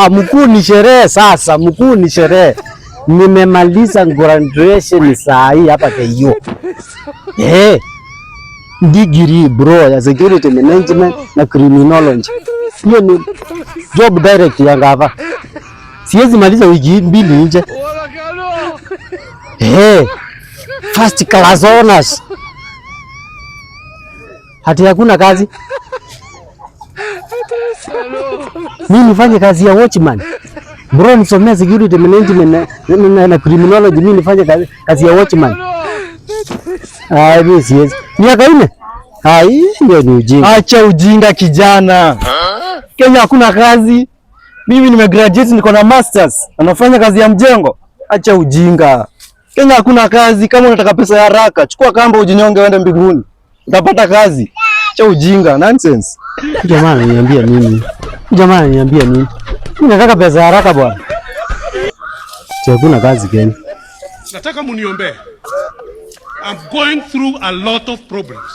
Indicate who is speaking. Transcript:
Speaker 1: Mkuu ni sherehe sasa, mkuu ni sherehe. Nimemaliza graduation saa hii hapa KU. Degree bro ya security management na criminology. Hiyo ni job direct ya gava. Siwezi maliza wiki mbili nje. First class honors. Hati hakuna kazi. Mimi nifanye kazi ya watchman. Bro nisomea security management na criminology, mimi nifanye kazi ya watchman. Mimi siwezi. Miaka 4? Ndio ni ujinga.
Speaker 2: Acha ujinga kijana. Kenya hakuna kazi. Mimi nimegraduate niko na masters. Anafanya kazi ya mjengo. Acha ujinga. Kenya hakuna kazi. Kama unataka pesa ya haraka, chukua kamba ujinyonge uende mbinguni. Utapata kazi. Acha ujinga, nonsense.
Speaker 1: Jamani niambia nini? Mimi nataka pesa ya haraka bwana. Hakuna kazi Kenya.
Speaker 3: Nataka muniombee. I'm going through a lot of problems.